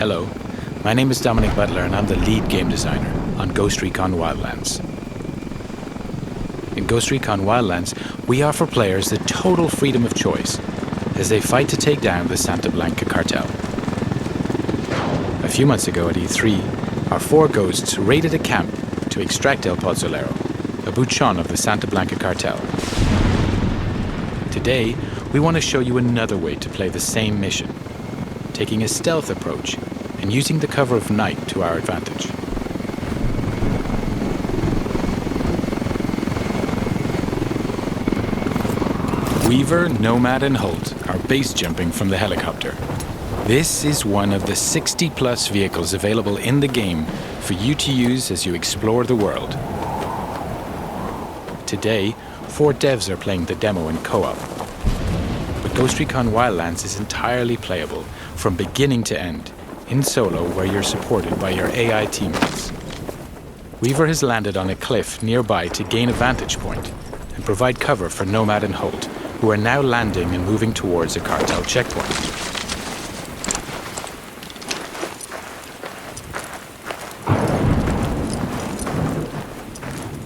Hello, my name is Dominic Butler and I'm the lead game designer on Ghost Recon Wildlands. In Ghost Recon Wildlands, we offer players the total freedom of choice as they fight to take down the Santa Blanca cartel. A few months ago at E3, our 4 ghosts raided a camp to extract El Pozzolero, a bouchon of the Santa Blanca cartel. Today, we want to show you another way to play the same mission, taking a stealth approach and using the cover of night to our advantage. Weaver, Nomad and Holt are base jumping from the helicopter. This is one of the 60-plus vehicles available in the game for you to use as you explore the world. Today, 4 devs are playing the demo in co-op. But Ghost Recon Wildlands is entirely playable from beginning to end, in solo where you're supported by your AI teammates. Weaver has landed on a cliff nearby to gain a vantage point and provide cover for Nomad and Holt, who are now landing and moving towards a cartel checkpoint.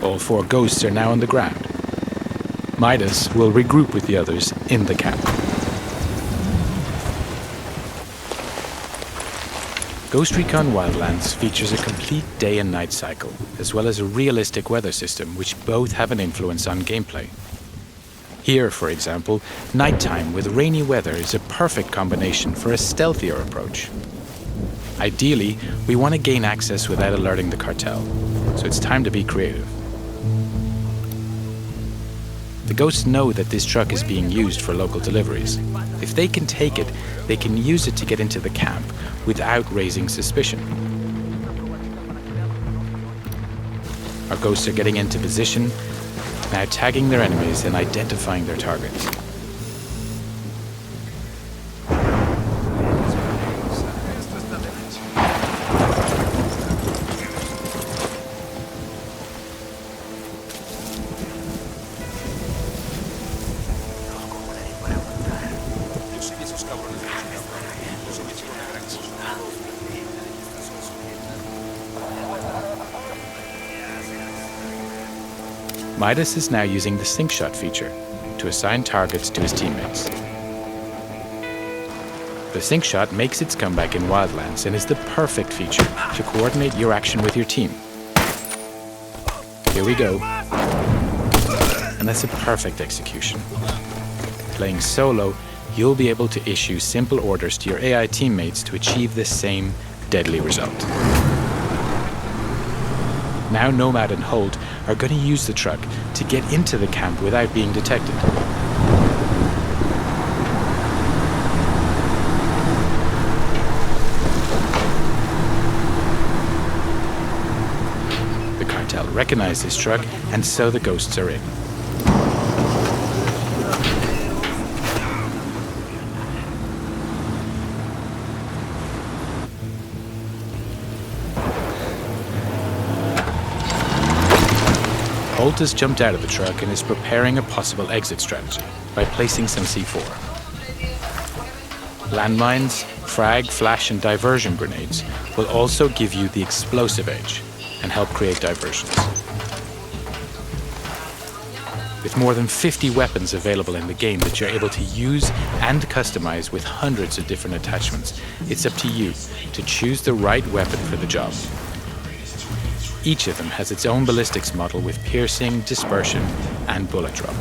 All 4 ghosts are now on the ground. Midas will regroup with the others in the camp. Ghost Recon Wildlands features a complete day and night cycle, as well as a realistic weather system which both have an influence on gameplay. Here, for example, nighttime with rainy weather is a perfect combination for a stealthier approach. Ideally, we want to gain access without alerting the cartel, so it's time to be creative. The ghosts know that this truck is being used for local deliveries. If they can take it, they can use it to get into the camp without raising suspicion. Our ghosts are getting into position, now tagging their enemies and identifying their targets. Midas is now using the sync shot feature to assign targets to his teammates. The sync shot makes its comeback in Wildlands and is the perfect feature to coordinate your action with your team. Here we go. And that's a perfect execution. Playing solo, you'll be able to issue simple orders to your AI teammates to achieve the same deadly result. Now Nomad and Holt are going to use the truck to get into the camp without being detected. The cartel recognize this truck, and so the ghosts are in. Holt has jumped out of the truck and is preparing a possible exit strategy by placing some C4. Landmines, frag, flash and diversion grenades will also give you the explosive edge and help create diversions. With more than 50 weapons available in the game that you're able to use and customize with hundreds of different attachments, it's up to you to choose the right weapon for the job. Each of them has its own ballistics model with piercing, dispersion, and bullet drop.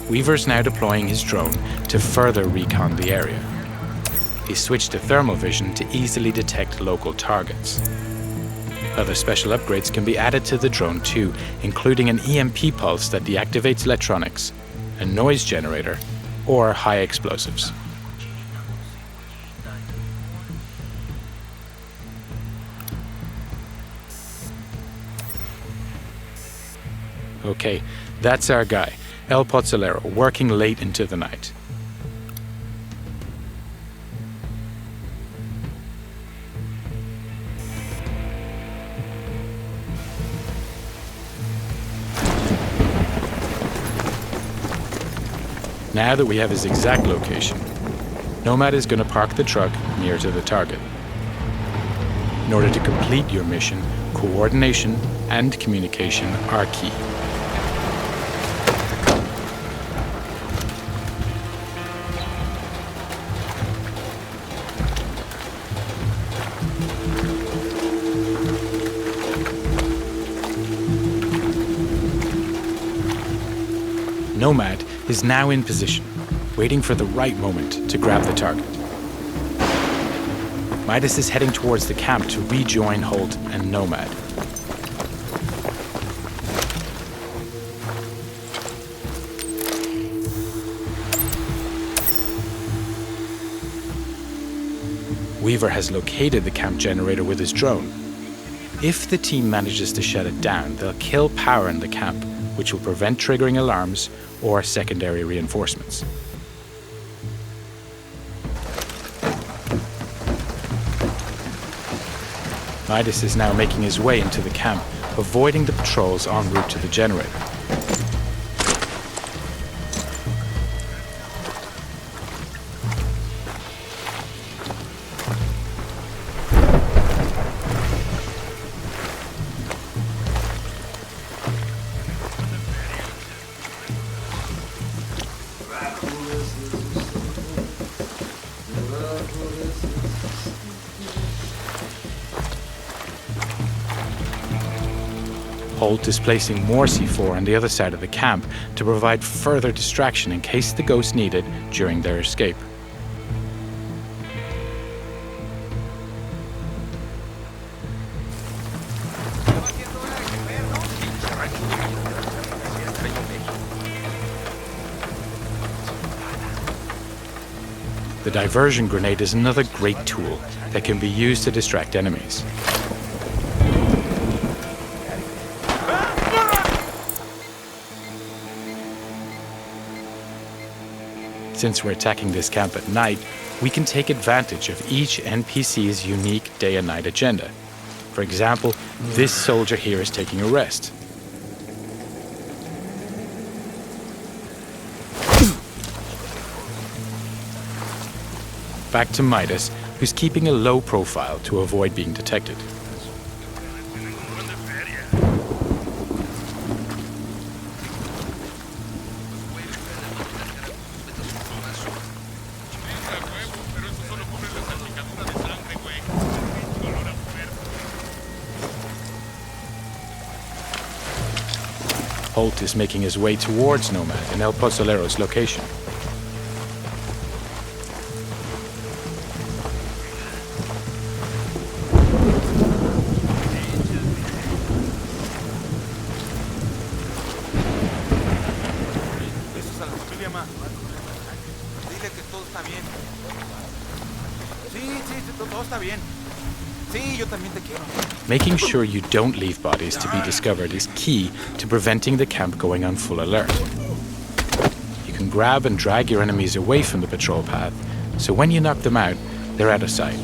Weaver's now deploying his drone to further recon the area. He switched to thermal vision to easily detect local targets. Other special upgrades can be added to the drone too, including an EMP pulse that deactivates electronics, a noise generator, or high explosives. Okay, that's our guy. El Pozzolero working late into the night. Now that we have his exact location, Nomad is going to park the truck near to the target. In order to complete your mission, coordination and communication are key. Nomad is now in position, waiting for the right moment to grab the target. Midas is heading towards the camp to rejoin Holt and Nomad. Weaver has located the camp generator with his drone. If the team manages to shut it down, they'll kill power in the camp, which will prevent triggering alarms or secondary reinforcements. Midas is now making his way into the camp, avoiding the patrols en route to the generator. Holt is placing more C4 on the other side of the camp to provide further distraction in case the ghosts need it during their escape. The diversion grenade is another great tool that can be used to distract enemies. Since we're attacking this camp at night, we can take advantage of each NPC's unique day and night agenda. For example, this soldier here is taking a rest. Back to Midas, who's keeping a low profile to avoid being detected. Holt is making his way towards Nomad and El Pozzolero's location. Making sure you don't leave bodies to be discovered is key to preventing the camp going on full alert. You can grab and drag your enemies away from the patrol path, so when you knock them out, they're out of sight.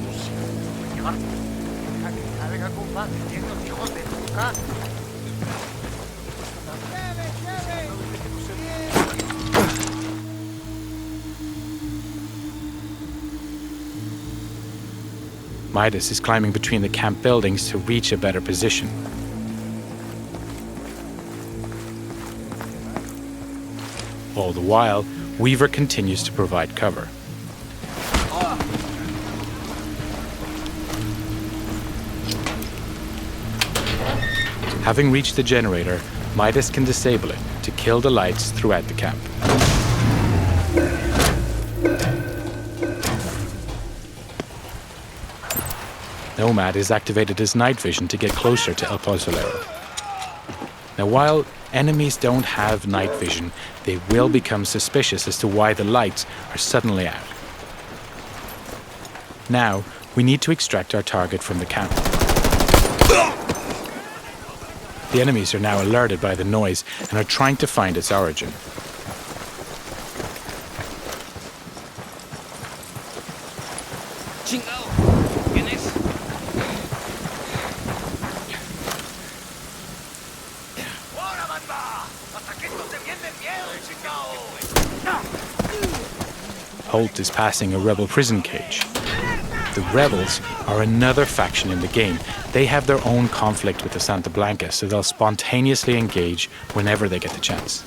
Midas is climbing between the camp buildings to reach a better position. All the while, Weaver continues to provide cover. Having reached the generator, Midas can disable it to kill the lights throughout the camp. Nomad has activated his night vision to get closer to El Pozzolero. Now, while enemies don't have night vision, they will become suspicious as to why the lights are suddenly out. Now, we need to extract our target from the camp. The enemies are now alerted by the noise and are trying to find its origin. Holt is passing a rebel prison cage. The rebels are another faction in the game. They have their own conflict with the Santa Blanca, so they'll spontaneously engage whenever they get the chance.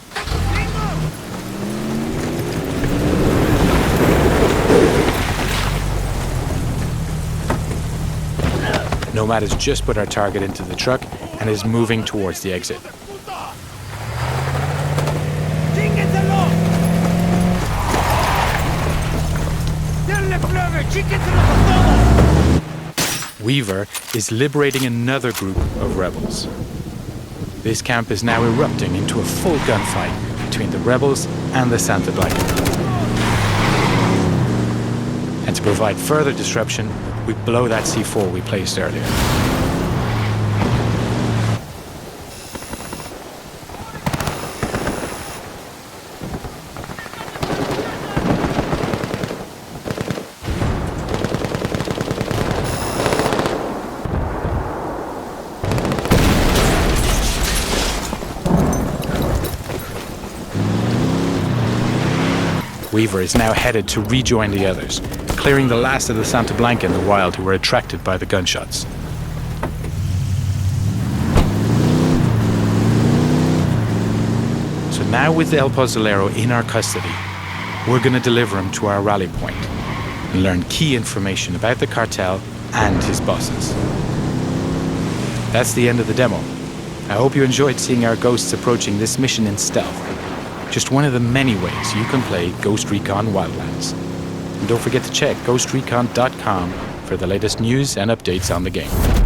Nomad has just put our target into the truck and is moving towards the exit. Weaver is liberating another group of rebels. This camp is now erupting into a full gunfight between the rebels and the Santa Blanca. And to provide further disruption, we blow that C4 we placed earlier. Weaver is now headed to rejoin the others, clearing the last of the Santa Blanca in the wild who were attracted by the gunshots. So now with El Pozolero in our custody, we're going to deliver him to our rally point and learn key information about the cartel and his bosses. That's the end of the demo. I hope you enjoyed seeing our ghosts approaching this mission in stealth. Just one of the many ways you can play Ghost Recon Wildlands. And don't forget to check ghostrecon.com for the latest news and updates on the game.